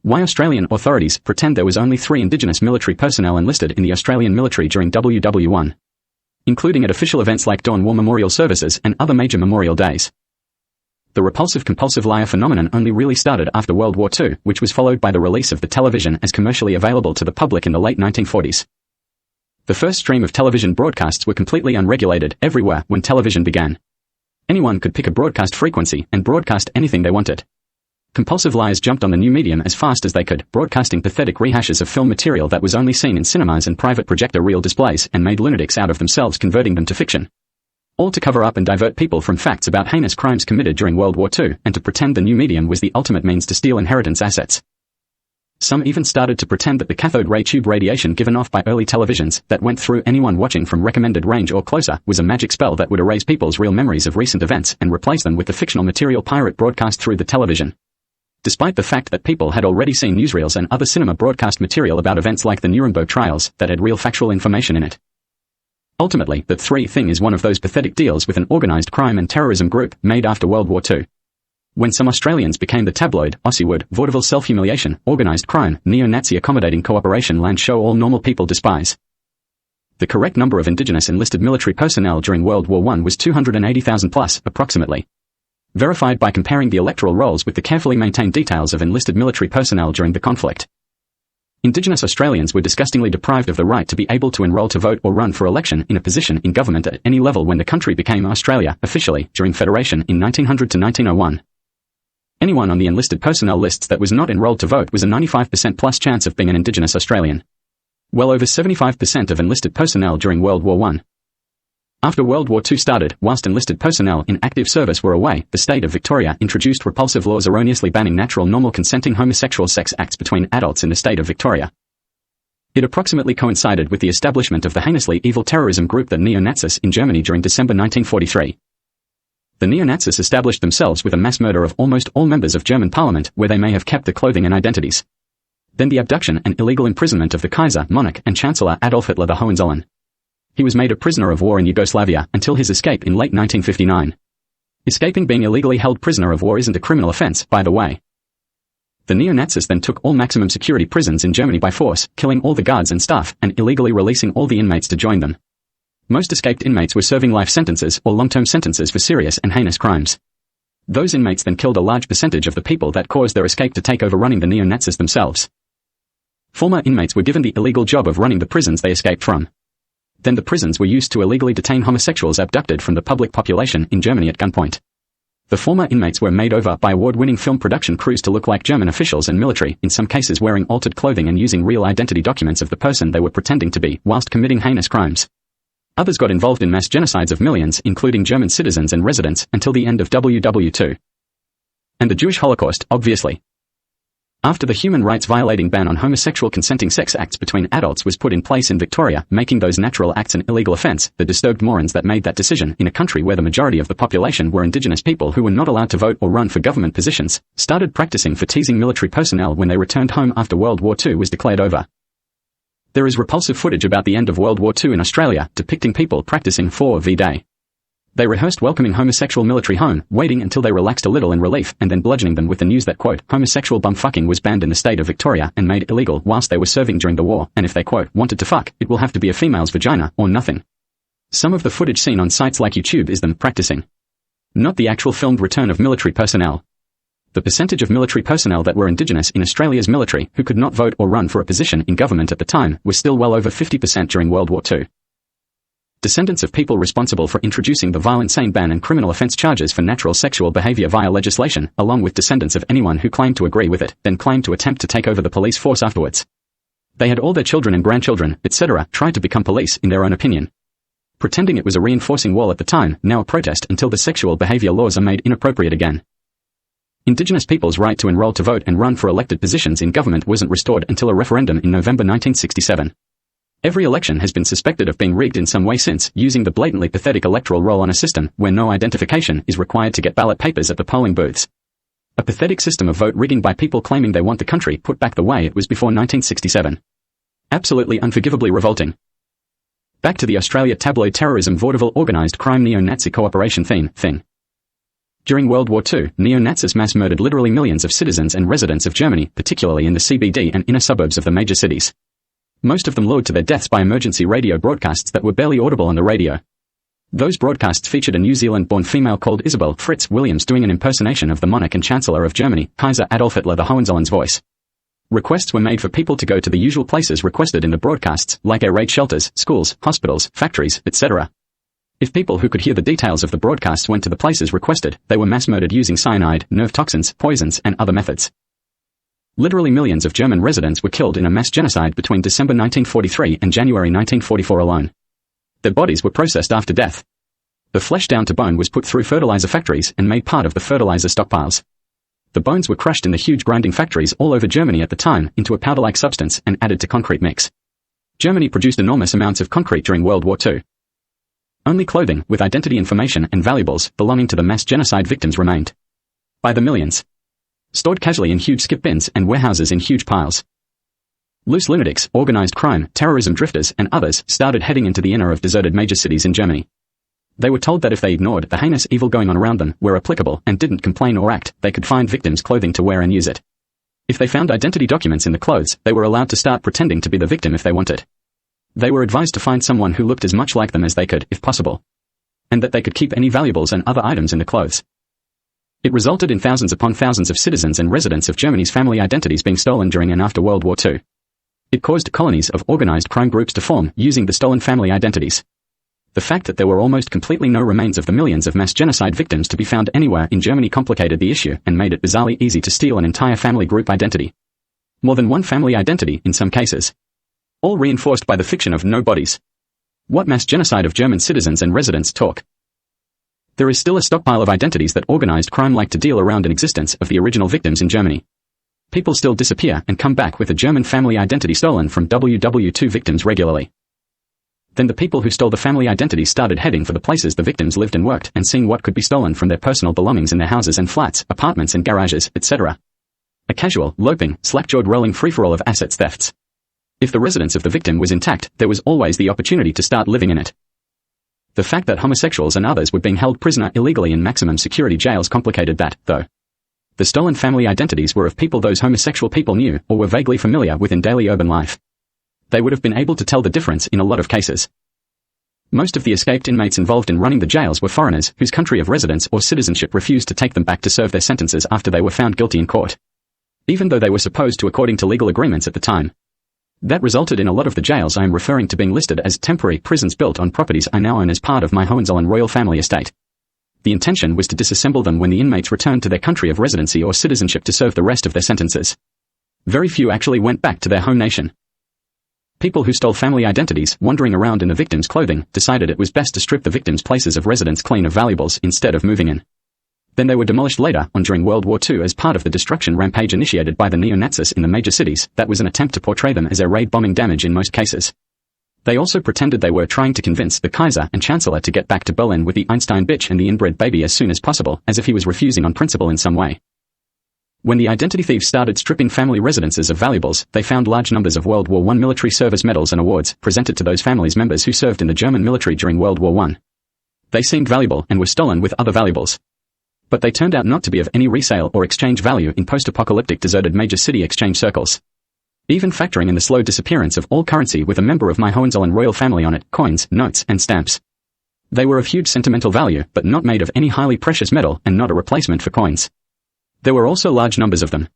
Why Australian authorities pretend there was only 3 Indigenous military personnel enlisted in the Australian military during WW1, including at official events like Dawn War Memorial Services and other major memorial days. The repulsive compulsive liar phenomenon only really started after World War II, which was followed by the release of the television as commercially available to the public in the late 1940s. The first stream of television broadcasts were completely unregulated everywhere when television began. Anyone could pick a broadcast frequency and broadcast anything they wanted. Compulsive liars jumped on the new medium as fast as they could, broadcasting pathetic rehashes of film material that was only seen in cinemas and private projector reel displays, and made lunatics out of themselves, converting them to fiction. All to cover up and divert people from facts about heinous crimes committed during World War II, and to pretend the new medium was the ultimate means to steal inheritance assets. Some even started to pretend that the cathode ray tube radiation given off by early televisions, that went through anyone watching from recommended range or closer, was a magic spell that would erase people's real memories of recent events and replace them with the fictional material pirate broadcast through the television. Despite the fact that people had already seen newsreels and other cinema broadcast material about events like the Nuremberg trials that had real factual information in it. Ultimately, that 3 thing is one of those pathetic deals with an organized crime and terrorism group made after World War II. When some Australians became the Tabloid, Aussiewood, Vaudeville self-humiliation, organized crime, neo-Nazi accommodating cooperation land show all normal people despise. The correct number of Indigenous enlisted military personnel during World War I was 280,000 plus, approximately. Verified by comparing the electoral rolls with the carefully maintained details of enlisted military personnel during the conflict. Indigenous Australians were disgustingly deprived of the right to be able to enrol to vote or run for election in a position in government at any level when the country became Australia, officially, during Federation in 1900 to 1901. Anyone on the enlisted personnel lists that was not enrolled to vote was a 95% plus chance of being an Indigenous Australian. Well over 75% of enlisted personnel during World War I. After World War II started, whilst enlisted personnel in active service were away, the state of Victoria introduced repulsive laws erroneously banning natural normal consenting homosexual sex acts between adults in the state of Victoria. It approximately coincided with the establishment of the heinously evil terrorism group the neo-Nazis in Germany during December 1943. The neo-Nazis established themselves with a mass murder of almost all members of German parliament, where they may have kept their clothing and identities. Then the abduction and illegal imprisonment of the Kaiser, monarch, and Chancellor Adolf Hitler the Hohenzollern. He was made a prisoner of war in Yugoslavia until his escape in late 1959. Escaping being illegally held prisoner of war isn't a criminal offense, by the way. The neo-Nazis then took all maximum security prisons in Germany by force, killing all the guards and staff, and illegally releasing all the inmates to join them. Most escaped inmates were serving life sentences or long-term sentences for serious and heinous crimes. Those inmates then killed a large percentage of the people that caused their escape to take over running the neo-Nazis themselves. Former inmates were given the illegal job of running the prisons they escaped from. Then the prisons were used to illegally detain homosexuals abducted from the public population in Germany at gunpoint. The former inmates were made over by award-winning film production crews to look like German officials and military, in some cases wearing altered clothing and using real identity documents of the person they were pretending to be, whilst committing heinous crimes. Others got involved in mass genocides of millions, including German citizens and residents, until the end of WW2. And the Jewish Holocaust, obviously. After the human rights violating ban on homosexual consenting sex acts between adults was put in place in Victoria, making those natural acts an illegal offence, the disturbed morons that made that decision, in a country where the majority of the population were Indigenous people who were not allowed to vote or run for government positions, started practicing for teasing military personnel when they returned home after World War II was declared over. There is repulsive footage about the end of World War II in Australia, depicting people practicing for V-Day. They rehearsed welcoming homosexual military home, waiting until they relaxed a little in relief, and then bludgeoning them with the news that, quote, homosexual bumfucking was banned in the state of Victoria and made illegal whilst they were serving during the war, and if they, quote, wanted to fuck, it will have to be a female's vagina, or nothing. Some of the footage seen on sites like YouTube is them practicing. Not the actual filmed return of military personnel. The percentage of military personnel that were Indigenous in Australia's military, who could not vote or run for a position in government at the time, was still well over 50% during World War II. Descendants of people responsible for introducing the violent sane ban and criminal offence charges for natural sexual behaviour via legislation, along with descendants of anyone who claimed to agree with it, then claimed to attempt to take over the police force afterwards. They had all their children and grandchildren, etc., tried to become police in their own opinion. Pretending it was a reinforcing wall at the time, now a protest until the sexual behaviour laws are made inappropriate again. Indigenous people's right to enrol to vote and run for elected positions in government wasn't restored until a referendum in November 1967. Every election has been suspected of being rigged in some way since, using the blatantly pathetic electoral roll on a system where no identification is required to get ballot papers at the polling booths. A pathetic system of vote rigging by people claiming they want the country put back the way it was before 1967. Absolutely unforgivably revolting. Back to the Australia tabloid terrorism vaudeville organised crime neo-Nazi cooperation thing. During World War II, neo-Nazis mass murdered literally millions of citizens and residents of Germany, particularly in the CBD and inner suburbs of the major cities. Most of them lured to their deaths by emergency radio broadcasts that were barely audible on the radio. Those broadcasts featured a New Zealand-born female called Isabel Fritz Williams doing an impersonation of the monarch and Chancellor of Germany, Kaiser Adolf Hitler, the Hohenzollerns voice. Requests were made for people to go to the usual places requested in the broadcasts, like air raid shelters, schools, hospitals, factories, etc. If people who could hear the details of the broadcasts went to the places requested, they were mass murdered using cyanide, nerve toxins, poisons, and other methods. Literally millions of German residents were killed in a mass genocide between December 1943 and January 1944 alone. Their bodies were processed after death. The flesh down to bone was put through fertilizer factories and made part of the fertilizer stockpiles. The bones were crushed in the huge grinding factories all over Germany at the time into a powder-like substance and added to concrete mix. Germany produced enormous amounts of concrete during World War II. Only clothing, with identity information and valuables belonging to the mass genocide victims remained. By the millions. Stored casually in huge skip bins and warehouses in huge piles. Loose lunatics, organized crime, terrorism drifters, and others started heading into the inner of deserted major cities in Germany. They were told that if they ignored the heinous evil going on around them where applicable and didn't complain or act, they could find victims' clothing to wear and use it. If they found identity documents in the clothes, they were allowed to start pretending to be the victim if they wanted. They were advised to find someone who looked as much like them as they could, if possible. And that they could keep any valuables and other items in the clothes. It resulted in thousands upon thousands of citizens and residents of Germany's family identities being stolen during and after World War II. It caused colonies of organized crime groups to form using the stolen family identities. The fact that there were almost completely no remains of the millions of mass genocide victims to be found anywhere in Germany complicated the issue and made it bizarrely easy to steal an entire family group identity. More than one family identity in some cases. All reinforced by the fiction of no bodies. What mass genocide of German citizens and residents talk? There is still a stockpile of identities that organized crime like to deal around an existence of the original victims in Germany. People still disappear and come back with a German family identity stolen from WW2 victims regularly. Then the people who stole the family identities started heading for the places the victims lived and worked and seeing what could be stolen from their personal belongings in their houses and flats, apartments and garages, etc. A casual, loping, slack-jawed rolling free-for-all of assets thefts. If the residence of the victim was intact, there was always the opportunity to start living in it. The fact that homosexuals and others were being held prisoner illegally in maximum security jails complicated that, though. The stolen family identities were of people those homosexual people knew or were vaguely familiar with in daily urban life. They would have been able to tell the difference in a lot of cases. Most of the escaped inmates involved in running the jails were foreigners whose country of residence or citizenship refused to take them back to serve their sentences after they were found guilty in court. Even though they were supposed to according to legal agreements at the time. That resulted in a lot of the jails I am referring to being listed as temporary prisons built on properties I now own as part of my Hohenzollern royal family estate. The intention was to disassemble them when the inmates returned to their country of residency or citizenship to serve the rest of their sentences. Very few actually went back to their home nation. People who stole family identities, wandering around in the victim's clothing, decided it was best to strip the victim's places of residence clean of valuables instead of moving in. Then they were demolished later on during World War II as part of the destruction rampage initiated by the neo-Nazis in the major cities. That was an attempt to portray them as air raid bombing damage in most cases. They also pretended they were trying to convince the Kaiser and Chancellor to get back to Berlin with the Einstein bitch and the inbred baby as soon as possible, as if he was refusing on principle in some way. When the identity thieves started stripping family residences of valuables, they found large numbers of World War I military service medals and awards presented to those families' members who served in the German military during World War I. They seemed valuable and were stolen with other valuables. But they turned out not to be of any resale or exchange value in post-apocalyptic deserted major city exchange circles. Even factoring in the slow disappearance of all currency with a member of my Hohenzollern royal family on it, coins, notes, and stamps. They were of huge sentimental value, but not made of any highly precious metal and not a replacement for coins. There were also large numbers of them.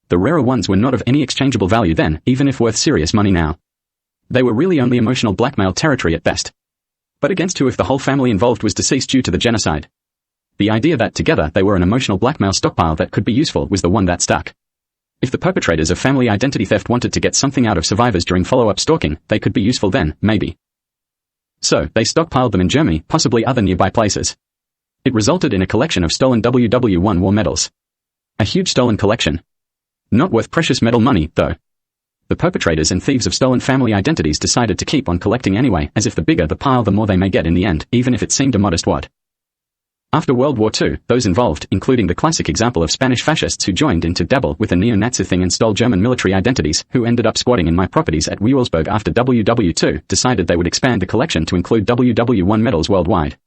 The rarer ones were not of any exchangeable value then, even if worth serious money now. They were really only emotional blackmail territory at best. But against who if the whole family involved was deceased due to the genocide? The idea that together they were an emotional blackmail stockpile that could be useful was the one that stuck. If the perpetrators of family identity theft wanted to get something out of survivors during follow-up stalking, they could be useful then, maybe. So, they stockpiled them in Germany, possibly other nearby places. It resulted in a collection of stolen WW1 war medals. A huge stolen collection. Not worth precious metal money, though. The perpetrators and thieves of stolen family identities decided to keep on collecting anyway, as if the bigger the pile the more they may get in the end, even if it seemed a modest wad. After World War II, those involved, including the classic example of Spanish fascists who joined in to dabble with the neo-Nazi thing and stole German military identities, who ended up squatting in my properties at Wewelsburg after WW2, decided they would expand the collection to include WW1 medals worldwide.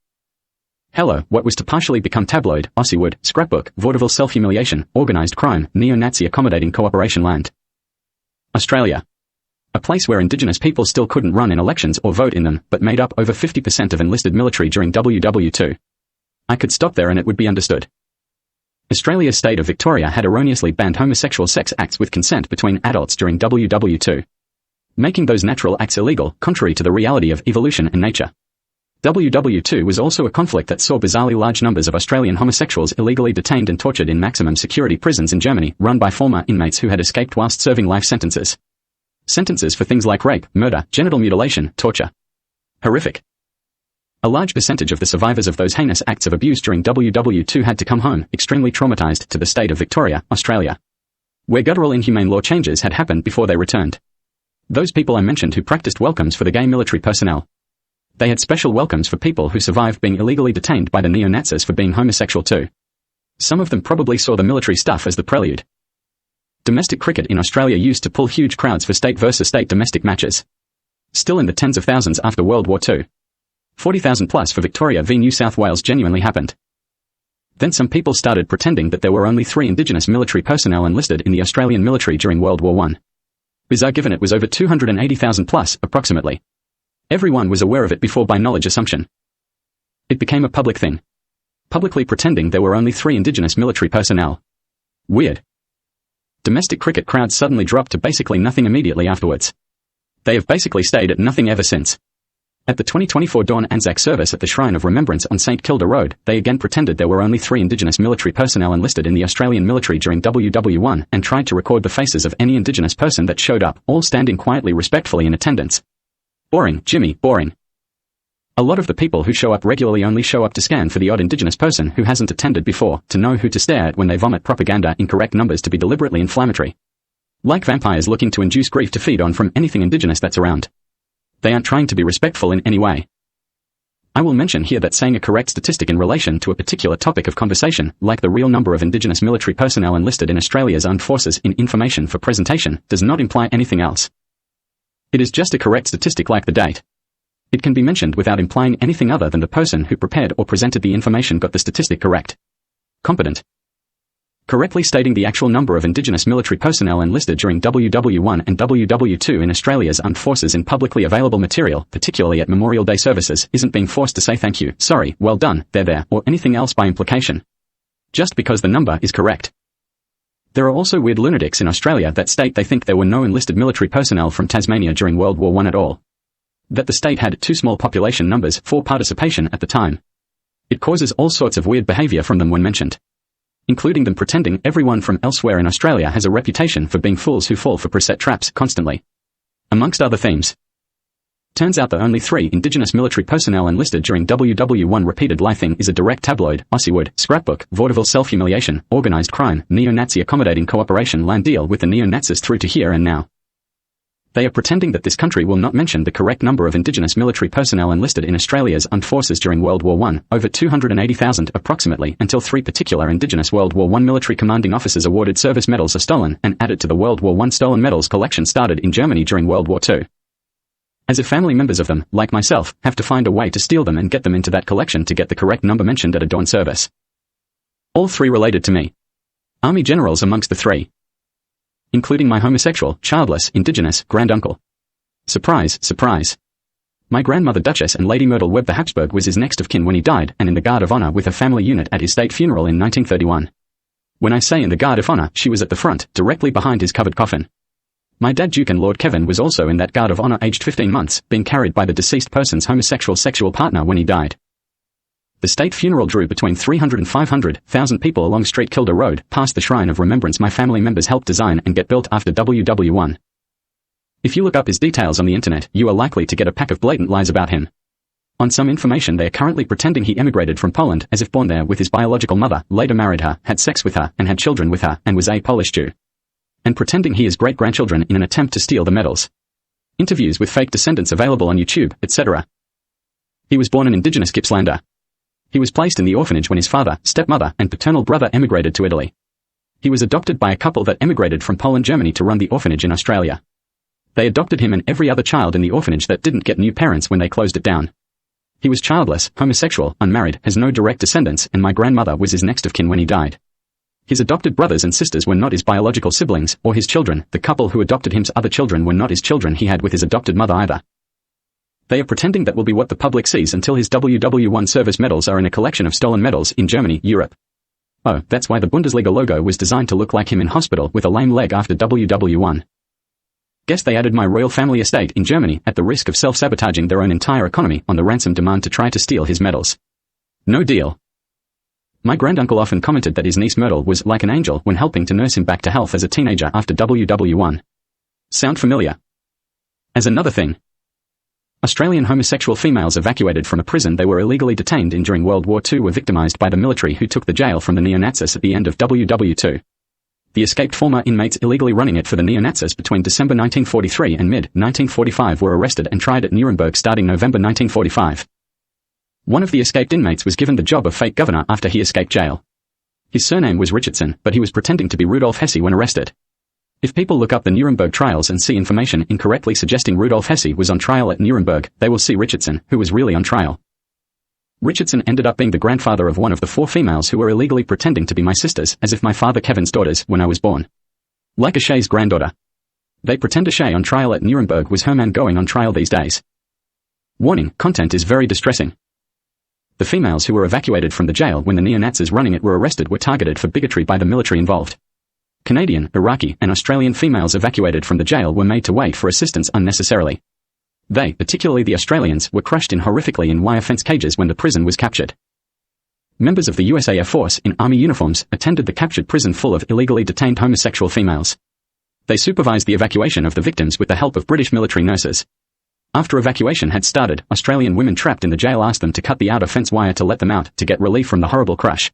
Hello, what was to partially become Tabloid, Aussiewood, scrapbook, Vaudeville self-humiliation, organised crime, neo-Nazi accommodating cooperation land. Australia. A place where Indigenous people still couldn't run in elections or vote in them, but made up over 50% of enlisted military during WW2. I could stop there and it would be understood. Australia's state of Victoria had erroneously banned homosexual sex acts with consent between adults during WW2, making those natural acts illegal, contrary to the reality of evolution and nature. WW2 was also a conflict that saw bizarrely large numbers of Australian homosexuals illegally detained and tortured in maximum security prisons in Germany, run by former inmates who had escaped whilst serving life sentences. Sentences for things like rape, murder, genital mutilation, torture. Horrific. A large percentage of the survivors of those heinous acts of abuse during WW2 had to come home, extremely traumatized, to the state of Victoria, Australia, where guttural inhumane law changes had happened before they returned. Those people I mentioned who practiced welcomes for the gay military personnel. They had special welcomes for people who survived being illegally detained by the neo-Nazis for being homosexual too. Some of them probably saw the military stuff as the prelude. Domestic cricket in Australia used to pull huge crowds for state versus state domestic matches. Still in the tens of thousands after World War II. 40,000 plus for Victoria v New South Wales genuinely happened. Then some people started pretending that there were only 3 Indigenous military personnel enlisted in the Australian military during World War I. Bizarre given it was over 280,000 plus, approximately. Everyone was aware of it before by knowledge assumption. It became a public thing. Publicly pretending there were only 3 Indigenous military personnel. Weird. Domestic cricket crowds suddenly dropped to basically nothing immediately afterwards. They have basically stayed at nothing ever since. At the 2024 dawn Anzac service at the Shrine of Remembrance on St Kilda Road, they again pretended there were only 3 Indigenous military personnel enlisted in the Australian military during WW1 and tried to record the faces of any Indigenous person that showed up, all standing quietly respectfully in attendance. Boring, Jimmy, boring. A lot of the people who show up regularly only show up to scan for the odd Indigenous person who hasn't attended before, to know who to stare at when they vomit propaganda incorrect numbers to be deliberately inflammatory. Like vampires looking to induce grief to feed on from anything Indigenous that's around. They aren't trying to be respectful in any way. I will mention here that saying a correct statistic in relation to a particular topic of conversation, like the real number of Indigenous military personnel enlisted in Australia's armed forces in information for presentation, does not imply anything else. It is just a correct statistic like the date. It can be mentioned without implying anything other than the person who prepared or presented the information got the statistic correct. Competent. Correctly stating the actual number of Indigenous military personnel enlisted during WW1 and WW2 in Australia's armed forces in publicly available material, particularly at Memorial Day services, isn't being forced to say thank you, sorry, well done, there, or anything else by implication. Just because the number is correct. There are also weird lunatics in Australia that state they think there were no enlisted military personnel from Tasmania during World War I at all. That the state had too small population numbers for participation at the time. It causes all sorts of weird behaviour from them when mentioned. Including them pretending everyone from elsewhere in Australia has a reputation for being fools who fall for preset traps constantly. Amongst other themes. Turns out that only 3 Indigenous military personnel enlisted during WW1 repeated lie thing is a direct tabloid, Aussiewood, scrapbook, Vaudeville self-humiliation, organised crime, neo-Nazi accommodating cooperation land deal with the neo-Nazis through to here and now. They are pretending that this country will not mention the correct number of Indigenous military personnel enlisted in Australia's armed forces during World War I, over 280,000 approximately, until 3 particular Indigenous World War I military commanding officers awarded service medals are stolen and added to the World War I stolen medals collection started in Germany during World War II. As if family members of them, like myself, have to find a way to steal them and get them into that collection to get the correct number mentioned at a dawn service. All 3 related to me. Army generals amongst the 3. Including my homosexual, childless, Indigenous, granduncle. Surprise, surprise. My grandmother Duchess and Lady Myrtle Webber Habsburg was his next of kin when he died and in the Guard of Honour with her family unit at his state funeral in 1931. When I say in the Guard of Honour, she was at the front, directly behind his covered coffin. My dad Duke and Lord Kevin was also in that Guard of Honour aged 15 months, being carried by the deceased person's homosexual sexual partner when he died. The state funeral drew between 300 and 500,000 people along Street Kilda Road, past the Shrine of Remembrance my family members helped design and get built after WW1. If you look up his details on the internet, you are likely to get a pack of blatant lies about him. On some information they are currently pretending he emigrated from Poland as if born there with his biological mother, later married her, had sex with her, and had children with her, and was a Polish Jew. And pretending he is great-grandchildren in an attempt to steal the medals. Interviews with fake descendants available on YouTube, etc. He was born an Indigenous Gippslander. He was placed in the orphanage when his father, stepmother, and paternal brother emigrated to Italy. He was adopted by a couple that emigrated from Poland, Germany to run the orphanage in Australia. They adopted him and every other child in the orphanage that didn't get new parents when they closed it down. He was childless, homosexual, unmarried, has no direct descendants, and my grandmother was his next of kin when he died. His adopted brothers and sisters were not his biological siblings, or his children. The couple who adopted him's other children were not his children he had with his adopted mother either. They are pretending that will be what the public sees until his WW1 service medals are in a collection of stolen medals in Germany, Europe. Oh, that's why the Bundesliga logo was designed to look like him in hospital with a lame leg after WW1. Guess they added my royal family estate in Germany at the risk of self-sabotaging their own entire economy on the ransom demand to try to steal his medals. No deal. My granduncle often commented that his niece Myrtle was like an angel when helping to nurse him back to health as a teenager after WW1. Sound familiar? As another thing, Australian homosexual females evacuated from a prison they were illegally detained in during World War II were victimised by the military who took the jail from the neo-Nazis at the end of WW2. The escaped former inmates illegally running it for the neo-Nazis between December 1943 and mid-1945 were arrested and tried at Nuremberg starting November 1945. One of the escaped inmates was given the job of fake governor after he escaped jail. His surname was Richardson, but he was pretending to be Rudolf Hesse when arrested. If people look up the Nuremberg trials and see information incorrectly suggesting Rudolf Hesse was on trial at Nuremberg, they will see Richardson, who was really on trial. Richardson ended up being the grandfather of one of the 4 females who were illegally pretending to be my sisters, as if my father Kevin's daughters, when I was born. Like O'Shea's granddaughter. They pretend O'Shea on trial at Nuremberg was her man going on trial these days. Warning, content is very distressing. The females who were evacuated from the jail when the neo-Nazis running it were arrested were targeted for bigotry by the military involved. Canadian, Iraqi, and Australian females evacuated from the jail were made to wait for assistance unnecessarily. They, particularly the Australians, were crushed in horrifically in wire fence cages when the prison was captured. Members of the USA Air Force, in army uniforms, attended the captured prison full of illegally detained homosexual females. They supervised the evacuation of the victims with the help of British military nurses. After evacuation had started, Australian women trapped in the jail asked them to cut the outer fence wire to let them out, to get relief from the horrible crush.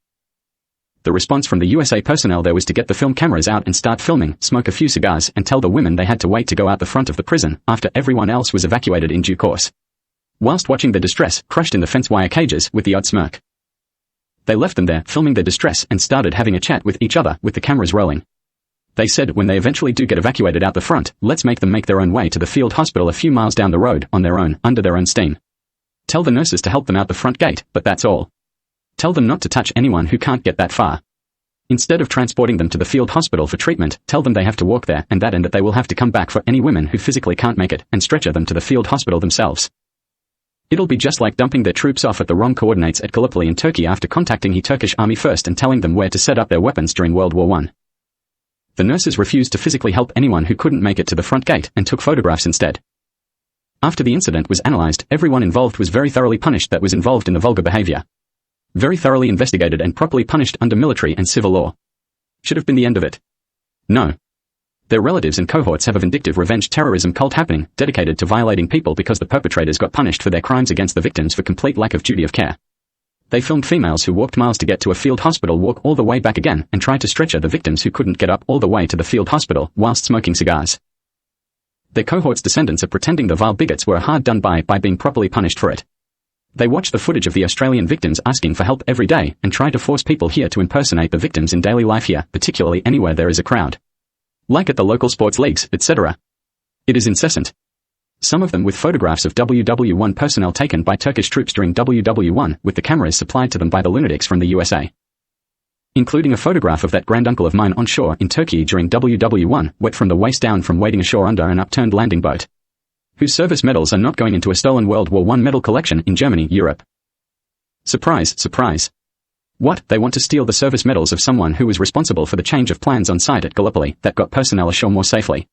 The response from the USA personnel there was to get the film cameras out and start filming, smoke a few cigars, and tell the women they had to wait to go out the front of the prison, after everyone else was evacuated in due course. Whilst watching their distress, crushed in the fence wire cages, with the odd smirk. They left them there, filming their distress, and started having a chat with each other, with the cameras rolling. They said when they eventually do get evacuated out the front, let's make them make their own way to the field hospital a few miles down the road, on their own, under their own steam. Tell the nurses to help them out the front gate, but that's all. Tell them not to touch anyone who can't get that far. Instead of transporting them to the field hospital for treatment, tell them they have to walk there and that they will have to come back for any women who physically can't make it, and stretcher them to the field hospital themselves. It'll be just like dumping their troops off at the wrong coordinates at Gallipoli in Turkey after contacting the Turkish army first and telling them where to set up their weapons during World War I. The nurses refused to physically help anyone who couldn't make it to the front gate, and took photographs instead. After the incident was analyzed, everyone involved was very thoroughly punished that was involved in the vulgar behavior. Very thoroughly investigated and properly punished under military and civil law. Should have been the end of it. No. Their relatives and cohorts have a vindictive revenge terrorism cult happening, dedicated to violating people because the perpetrators got punished for their crimes against the victims for complete lack of duty of care. They filmed females who walked miles to get to a field hospital walk all the way back again, and tried to stretcher the victims who couldn't get up all the way to the field hospital, whilst smoking cigars. Their cohort's descendants are pretending the vile bigots were hard done by being properly punished for it. They watch the footage of the Australian victims asking for help every day, and try to force people here to impersonate the victims in daily life here, particularly anywhere there is a crowd. Like at the local sports leagues, etc. It is incessant. Some of them with photographs of WW1 personnel taken by Turkish troops during WW1, with the cameras supplied to them by the lunatics from the USA. Including a photograph of that granduncle of mine on shore in Turkey during WW1, wet from the waist down from wading ashore under an upturned landing boat. Whose service medals are not going into a stolen World War I medal collection in Germany, Europe. Surprise, surprise. What, they want to steal the service medals of someone who was responsible for the change of plans on site at Gallipoli that got personnel ashore more safely.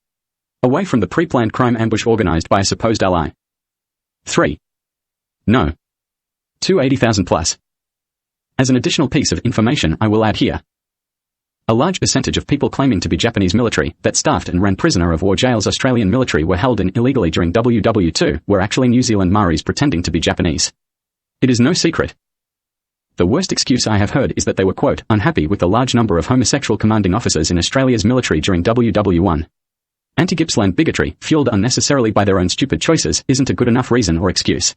Away from the pre-planned crime ambush organized by a supposed ally. 3. No. 280,000 plus. As an additional piece of information I will add here. A large percentage of people claiming to be Japanese military that staffed and ran prisoner of war jails Australian military were held in illegally during WW2 were actually New Zealand Maoris pretending to be Japanese. It is no secret. The worst excuse I have heard is that they were, quote, unhappy with the large number of homosexual commanding officers in Australia's military during WW1. Anti-Gippsland bigotry, fueled unnecessarily by their own stupid choices, isn't a good enough reason or excuse.